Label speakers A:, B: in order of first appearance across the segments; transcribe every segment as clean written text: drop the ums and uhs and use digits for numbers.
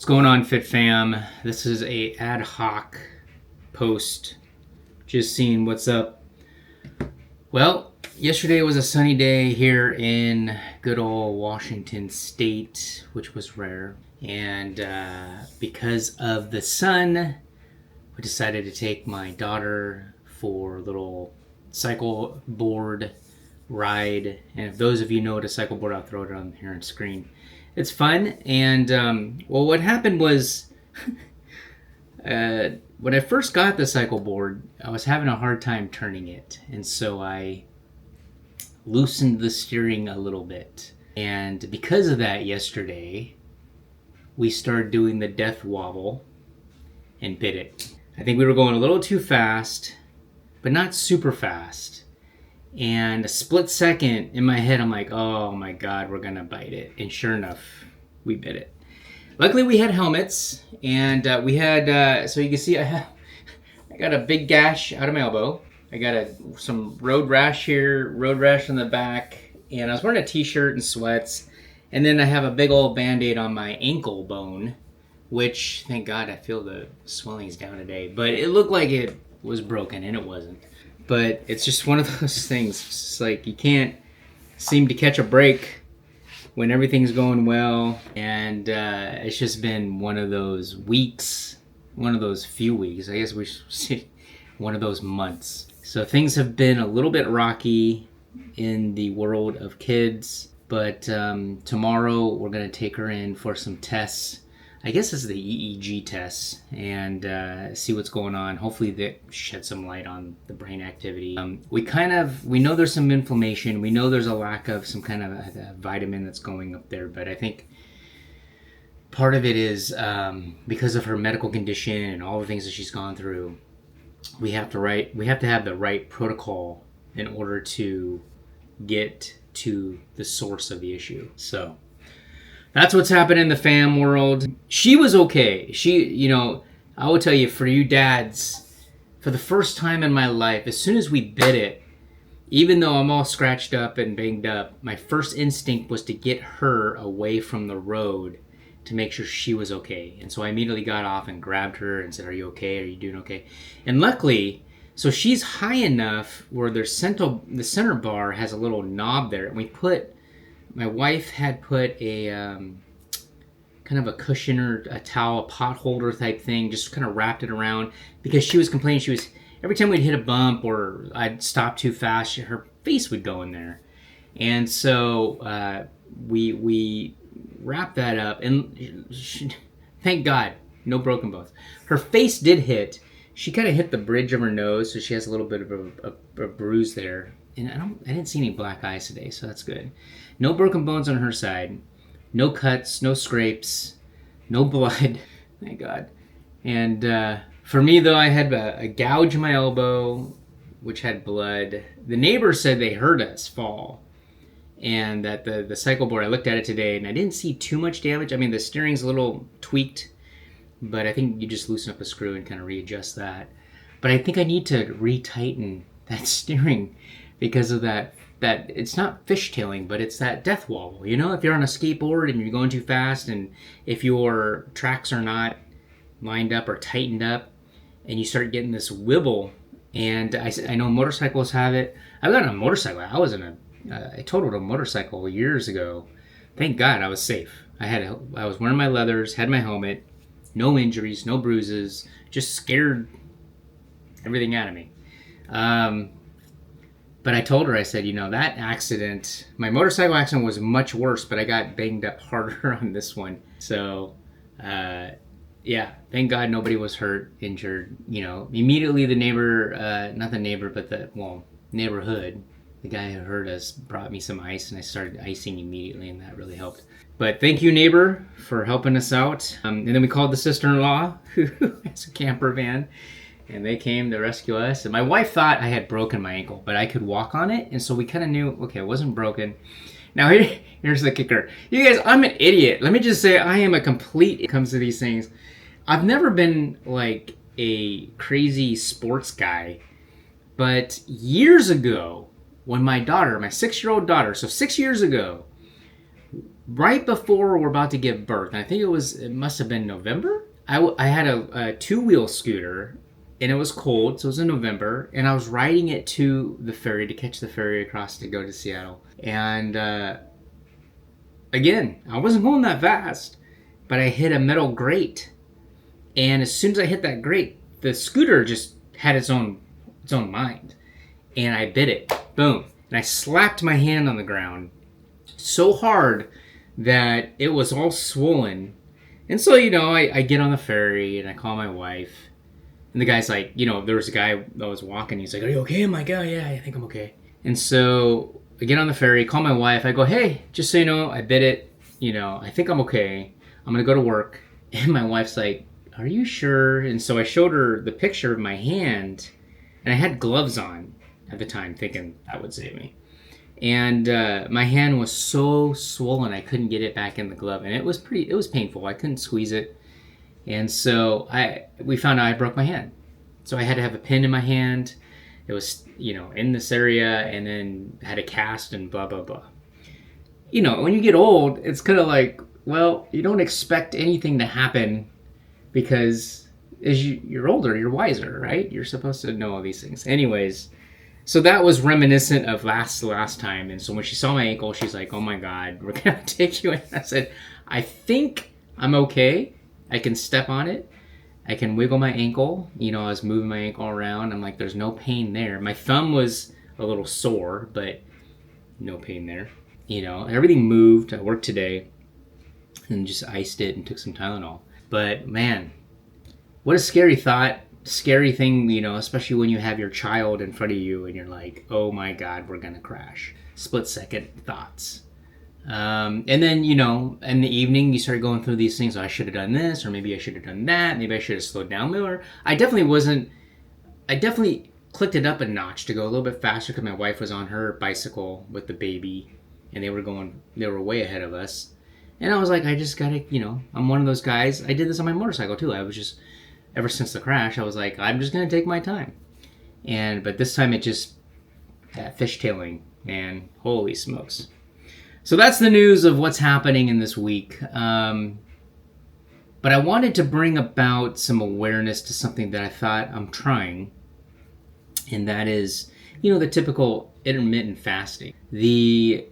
A: What's going on, Fit Fam? This is a ad hoc post, just seeing what's up. Well, yesterday was a sunny day here in good old Washington State, which was rare. And because of the sun, we decided to take my daughter for a little cycle board ride. And if those of you know what a cycle board, I'll throw it on here on screen. It's fun, and well, what happened was when I first got the cycle board, I was having a hard time turning it, and so I loosened the steering a little bit. And because of that, yesterday we started doing the death wobble and bit it. I think we were going a little too fast, but not super fast. And a split second in my head, I'm like, oh my God, we're going to bite it. And sure enough, we bit it. Luckily, we had helmets. And we had, so you can see, I got a big gash out of my elbow. I got some road rash here, road rash on the back. And I was wearing a t-shirt and sweats. And then I have a big old Band-Aid on my ankle bone, which, thank God, I feel the swelling's down today. But it looked like it was broken, and it wasn't. But it's just one of those things. It's just like you can't seem to catch a break when everything's going well. And it's just been one of those weeks, one of those few weeks. I guess we should say one of those months. So things have been a little bit rocky in the world of kids. But tomorrow we're going to take her in for some tests. I guess it's the EEG tests, and see what's going on. Hopefully that shed some light on the brain activity. We know there's some inflammation. We know there's a lack of some kind of a vitamin that's going up there, but I think part of it is because of her medical condition and all the things that she's gone through. We have to have the right protocol in order to get to the source of the issue. So that's what's happened in the fam world. She was okay. I will tell you, for you dads, for the first time in my life, as soon as we bit it, even though I'm all scratched up and banged up, my first instinct was to get her away from the road to make sure she was okay. And so I immediately got off and grabbed her and said, "Are you okay? Are you doing okay?" And luckily, so she's high enough where the center bar has a little knob there. And my wife had put a kind of a cushion or a towel, a pot holder type thing, just kind of wrapped it around, because she was complaining. Every time we'd hit a bump or I'd stop too fast, her face would go in there. And so we wrapped that up, and thank God, no broken bones. Her face did hit. She kind of hit the bridge of her nose, so she has a little bit of a bruise there. And I didn't see any black eyes today, so that's good. No broken bones on her side. No cuts, no scrapes, no blood. Thank God. And for me, though, I had a gouge in my elbow, which had blood. The neighbors said they heard us fall. And that the cycle board, I looked at it today, and I didn't see too much damage. I mean, the steering's a little tweaked, but I think you just loosen up a screw and kind of readjust that. But I think I need to retighten that steering because of that it's not fishtailing, but it's that death wobble. If you're on a skateboard and you're going too fast, and if your tracks are not lined up or tightened up, and you start getting this wibble. And I know motorcycles have it. I got on a motorcycle. I totaled a motorcycle years ago. Thank God I was safe. I was wearing my leathers, had my helmet, no injuries, no bruises, just scared everything out of me. But I told her, I said, that accident, my motorcycle accident was much worse, but I got banged up harder on this one. So, yeah, thank God nobody was hurt, injured. Immediately the neighbor, not the neighbor, but neighborhood, the guy who hurt us brought me some ice, and I started icing immediately, and that really helped. But thank you, neighbor, for helping us out. And then we called the sister-in-law, who has a camper van. And they came to rescue us. And my wife thought I had broken my ankle, but I could walk on it. And so we kind of knew, okay, it wasn't broken. Now here's the kicker. You guys, I'm an idiot. Let me just say I am a complete when it comes to these things. I've never been like a crazy sports guy. But years ago, when my daughter, my 6-year-old daughter, so 6 years ago, right before we're about to give birth. And I think it must have been November. I had a two-wheel scooter, and it was cold, so it was in November, and I was riding it to the ferry to catch the ferry across to go to Seattle. And again, I wasn't going that fast, but I hit a metal grate, and as soon as I hit that grate, the scooter just had its own mind, and I bit it. Boom. And I slapped my hand on the ground so hard that it was all swollen. And so, I get on the ferry and I call my wife. And the guy's like, there was a guy that was walking. He's like, "Are you okay?" I'm like, "Oh, yeah, I think I'm okay." And so I get on the ferry, call my wife. I go, "Hey, just so you know, I bit it. I think I'm okay. I'm going to go to work." And my wife's like, "Are you sure?" And so I showed her the picture of my hand. And I had gloves on at the time, thinking that would save me. And my hand was so swollen I couldn't get it back in the glove, and it was painful. I couldn't squeeze it, and so we found out I broke my hand. So I had to have a pin in my hand. It was in this area, and then had a cast and blah blah blah. When you get old, it's kind of like, well, you don't expect anything to happen because as you're older, you're wiser, right? You're supposed to know all these things. Anyways. So that was reminiscent of last time. And so when she saw my ankle, she's like, "Oh my God, we're going to take you in." I said, "I think I'm okay. I can step on it. I can wiggle my ankle." I was moving my ankle around. I'm like, there's no pain there. My thumb was a little sore, but no pain there. Everything moved. I worked today and just iced it and took some Tylenol. But man, what a scary thought. Scary thing, especially when you have your child in front of you and you're like, "Oh my God, we're gonna crash." Split second thoughts. And then, in the evening, you start going through these things. "Oh, I should have done this, or maybe I should have done that. Maybe I should have slowed down more." I definitely clicked it up a notch to go a little bit faster because my wife was on her bicycle with the baby and they were way ahead of us. And I was like, I just gotta, I'm one of those guys. I did this on my motorcycle too. Ever since the crash, I was like, I'm just going to take my time. But this time that fishtailing, man, holy smokes. So that's the news of what's happening in this week. But I wanted to bring about some awareness to something that I thought I'm trying. And that is, the typical intermittent fasting. So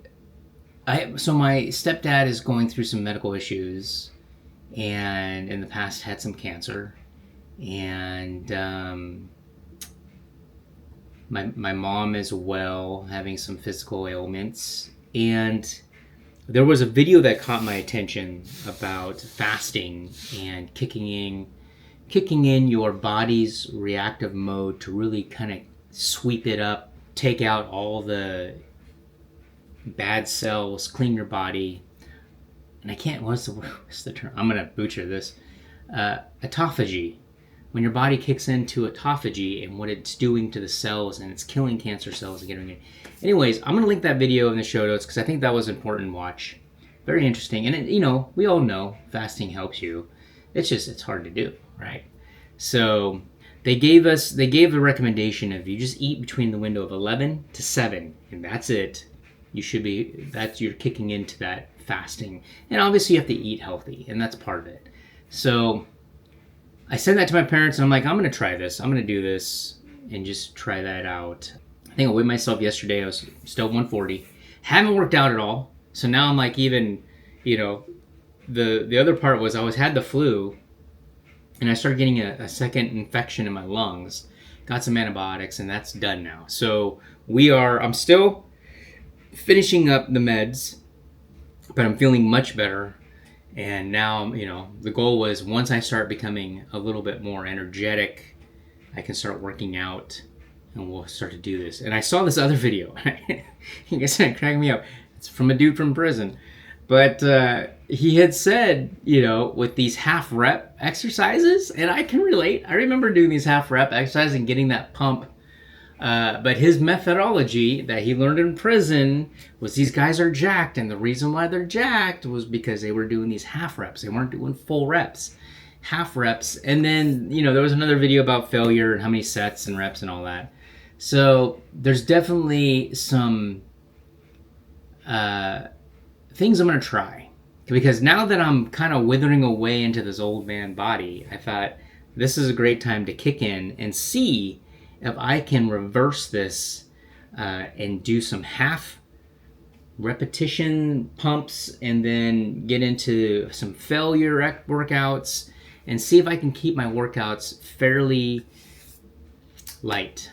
A: my stepdad is going through some medical issues and in the past had some cancer. And my mom as well, having some physical ailments. And there was a video that caught my attention about fasting and kicking in your body's reactive mode to really kind of sweep it up, take out all the bad cells, clean your body. And I can't, what's the term? I'm going to butcher this. Autophagy. When your body kicks into autophagy and what it's doing to the cells, and it's killing cancer cells and getting it. Anyways, I'm going to link that video in the show notes because I think that was an important watch. Very interesting. And, we all know fasting helps you. It's hard to do, right? So they gave a recommendation of you just eat between the window of 11 to 7, and that's it. You're kicking into that fasting. And obviously you have to eat healthy, and that's part of it. So I sent that to my parents, and I'm like, I'm going to try this. I'm going to do this and just try that out. I think I weighed myself yesterday. I was still 140. Haven't worked out at all. So now I'm like, even, the other part was I had the flu, and I started getting a second infection in my lungs. Got some antibiotics, and that's done now. So I'm still finishing up the meds, but I'm feeling much better. And now, the goal was once I start becoming a little bit more energetic, I can start working out and we'll start to do this. And I saw this other video. You guys are cracking me up. It's from a dude from prison. But he had said, with these half rep exercises, and I can relate. I remember doing these half rep exercises and getting that pump. But his methodology that he learned in prison was these guys are jacked, and the reason why they're jacked was because they were doing these half reps. They weren't doing full reps, half reps. And then, there was another video about failure and how many sets and reps and all that. So there's definitely some things I'm going to try. Because now that I'm kind of withering away into this old man body, I thought this is a great time to kick in and see if I can reverse this and do some half repetition pumps and then get into some failure workouts and see if I can keep my workouts fairly light.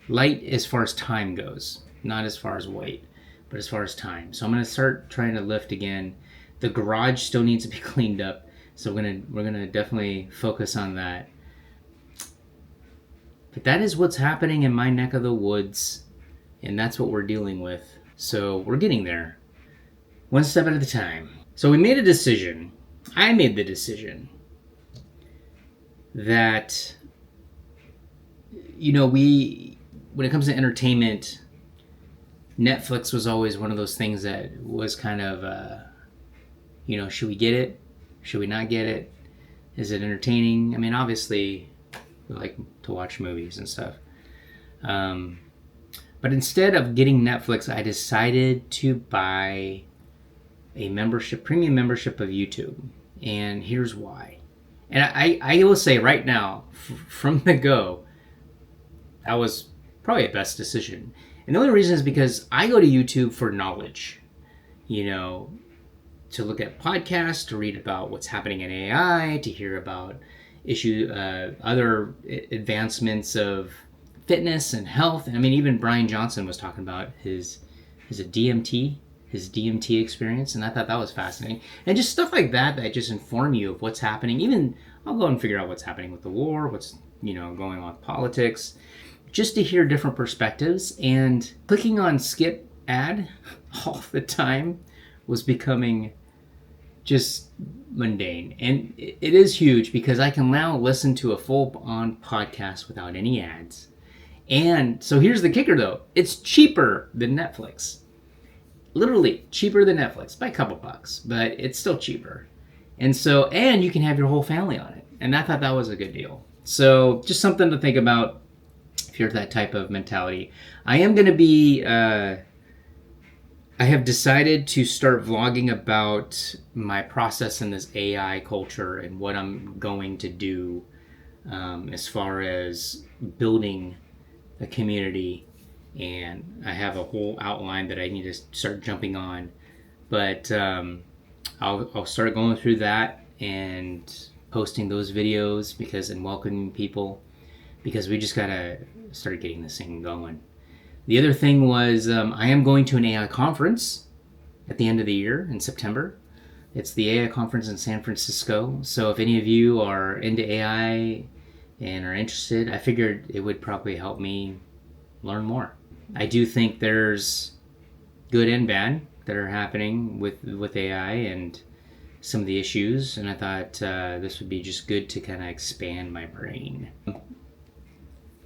A: Light as far as time goes, not as far as weight, but as far as time. So I'm going to start trying to lift again. The garage still needs to be cleaned up, so we're gonna definitely focus on that. But that is what's happening in my neck of the woods, and that's what we're dealing with. So we're getting there, one step at a time. So we made a decision. I made the decision that, when it comes to entertainment, Netflix was always one of those things that was kind of, should we get it? Should we not get it? Is it entertaining? I mean, obviously, we like to watch movies and stuff. But instead of getting Netflix, I decided to buy a premium membership of YouTube. And here's why. And I will say right now, from the go, that was probably a best decision. And the only reason is because I go to YouTube for knowledge. To look at podcasts, to read about what's happening in AI, to hear about other advancements of fitness and health. And I mean, even Brian Johnson was talking about his DMT experience, and I thought that was fascinating. And just stuff like that just inform you of what's happening. Even I'll go and figure out what's happening with the war, what's going on with politics, just to hear different perspectives. And clicking on skip ad all the time was becoming just mundane. And it is huge because I can now listen to a full-on podcast without any ads. And so here's the kicker though. It's cheaper than Netflix. Literally cheaper than Netflix by a couple bucks, but it's still cheaper. And you can have your whole family on it. And I thought that was a good deal. So just something to think about if you're that type of mentality. I am going to be... I have decided to start vlogging about my process in this AI culture and what I'm going to do as far as building a community. And I have a whole outline that I need to start jumping on. But I'll start going through that and posting those videos and welcoming people, because we just got to start getting this thing going. The other thing was I am going to an AI conference at the end of the year in September. It's the AI conference in San Francisco. So if any of you are into AI and are interested, I figured it would probably help me learn more. I do think there's good and bad that are happening with AI and some of the issues. And I thought this would be just good to kind of expand my brain.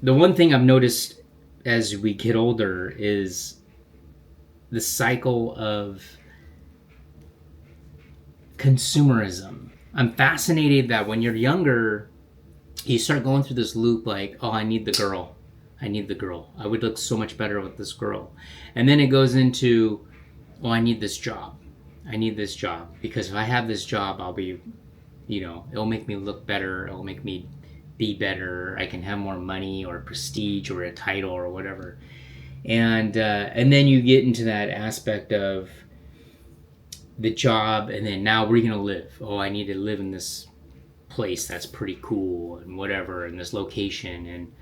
A: The one thing I've noticed as we get older is the cycle of consumerism. I'm fascinated that when you're younger, you start going through this loop like, oh, I need the girl. I would look so much better with this girl. And then it goes into, oh, I need this job. Because if I have this job, I'll be, it'll make me look better. It'll make me be better. I can have more money or prestige or a title or whatever. And then you get into that aspect of the job, and then now where are you going to live? Oh, I need to live in this place that's pretty cool and whatever, in this location.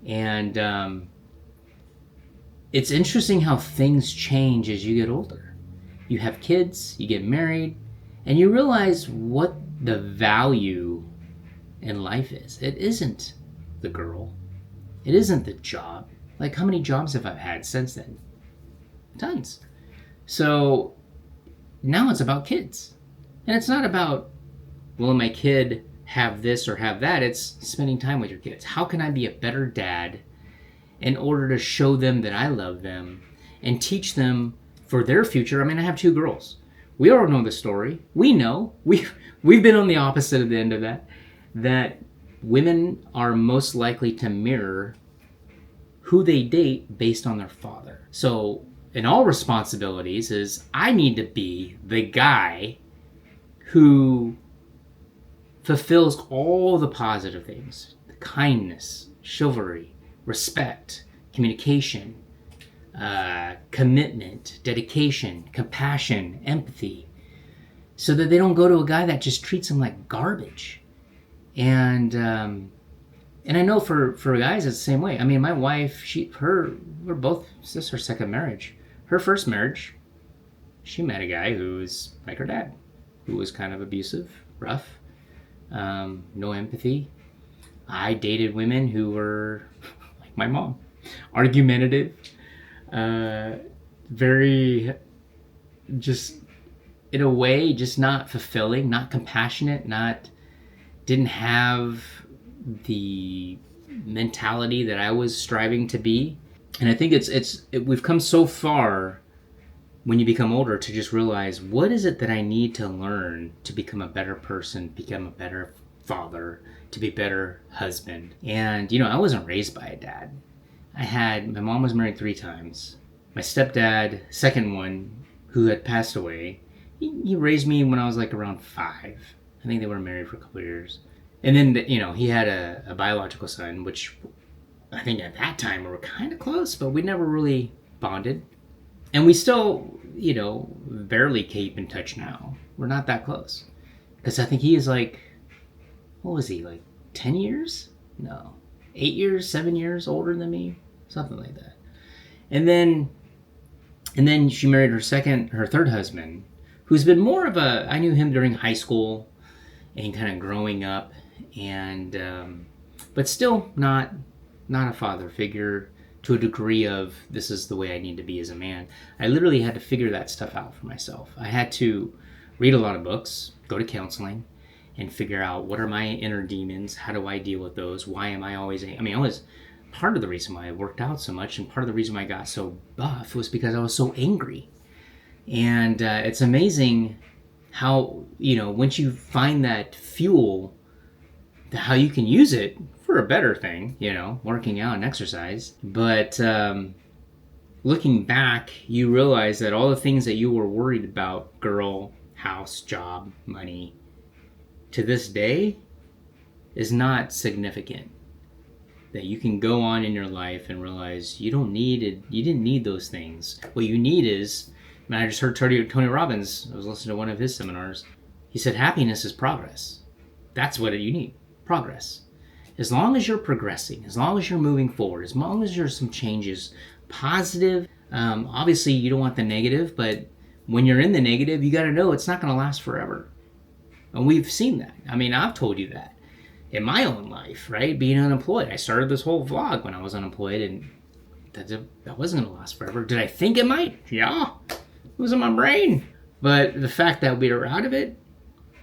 A: And it's interesting how things change as you get older. You have kids, you get married, and you realize what the value in life is. It isn't the girl. It isn't the job. Like, how many jobs have I had since then? Tons. So now it's about kids. And it's not about, will my kid have this or have that? It's spending time with your kids. How can I be a better dad in order to show them that I love them and teach them for their future? I mean, I have 2 girls. We all know the story. We know. We've been on the opposite of the end of that women are most likely to mirror who they date based on their father. So in all responsibilities is I need to be the guy who fulfills all the positive things: kindness, chivalry, respect, communication, commitment, dedication, compassion, empathy, so that they don't go to a guy that just treats them like garbage. And I know for guys it's the same way. I mean, my wife, we're both, this is her second marriage. Her first marriage, she met a guy who was like her dad, who was kind of abusive, rough, no empathy. I dated women who were like my mom, argumentative, very, just in a way, just not fulfilling, not compassionate, didn't have the mentality that I was striving to be. And I think we've come so far when you become older to just realize, what is it that I need to learn to become a better person, become a better father, to be a better husband. And, I wasn't raised by a dad. My mom was married 3 times. My stepdad, second one, who had passed away, he raised me when I was like around 5. I think they were married for a couple of years. And then, he had a biological son, which I think at that time we were kind of close, but we never really bonded. And we still, barely keep in touch now. We're not that close. Because I think he is like, what was he, like 10 years? No. 8 years, 7 years older than me? Something like that. And then she married her third husband, who's been more of I knew him during high school and kind of growing up, and but still not a father figure to a degree of, this is the way I need to be as a man. I literally had to figure that stuff out for myself. I had to read a lot of books, go to counseling, and figure out, what are my inner demons? How do I deal with those? Why am I always... I was part of the reason why I worked out so much, and part of the reason why I got so buff was because I was so angry. And it's amazing how, once you find that fuel, how you can use it for a better thing, working out and exercise. But looking back, you realize that all the things that you were worried about, girl, house, job, money, to this day is not significant. That you can go on in your life and realize you didn't need those things. What you need is, I just heard Tony Robbins, I was listening to one of his seminars, he said happiness is progress. That's what you need, progress. As long as you're progressing, as long as you're moving forward, as long as there's some changes, positive, obviously you don't want the negative, but when you're in the negative, you got to know it's not going to last forever. And we've seen that. I've told you that in my own life, right? Being unemployed. I started this whole vlog when I was unemployed, and that wasn't going to last forever. Did I think it might? Yeah. It was in my brain. But the fact that we're out of it,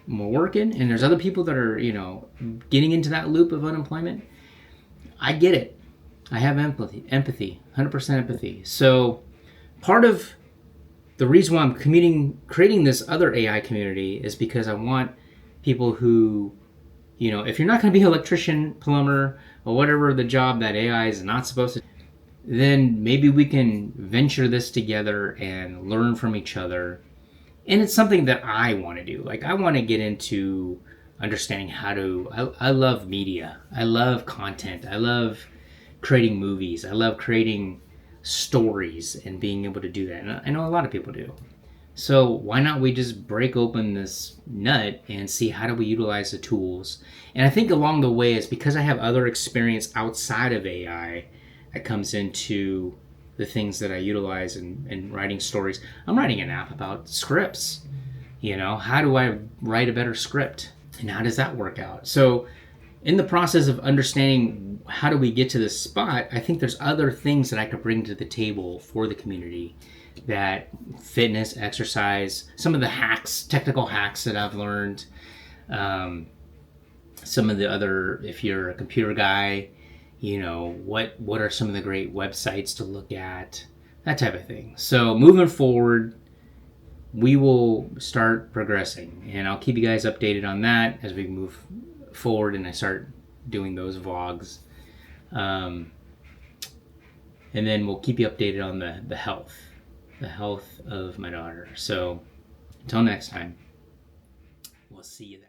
A: and we're working, and there's other people that are, getting into that loop of unemployment, I get it. I have empathy, 100% empathy. So part of the reason why I'm creating this other AI community is because I want people who, if you're not going to be an electrician, plumber, or whatever the job that AI is not supposed to, then maybe we can venture this together and learn from each other. And it's something that I want to do. Like, I want to get into understanding I love media. I love content. I love creating movies. I love creating stories and being able to do that. And I know a lot of people do. So why not we just break open this nut and see how do we utilize the tools? And I think along the way is because I have other experience outside of AI that comes into the things that I utilize in writing stories. I'm writing an app about scripts. How do I write a better script? And how does that work out? So in the process of understanding how do we get to this spot, I think there's other things that I could bring to the table for the community. That fitness, exercise, some of the hacks, technical hacks that I've learned, some of the other, if you're a computer guy, what are some of the great websites to look at, that type of thing. So moving forward, we will start progressing, and I'll keep you guys updated on that as we move forward and I start doing those vlogs. And then we'll keep you updated on the health of my daughter. So until next time. we'll see you there.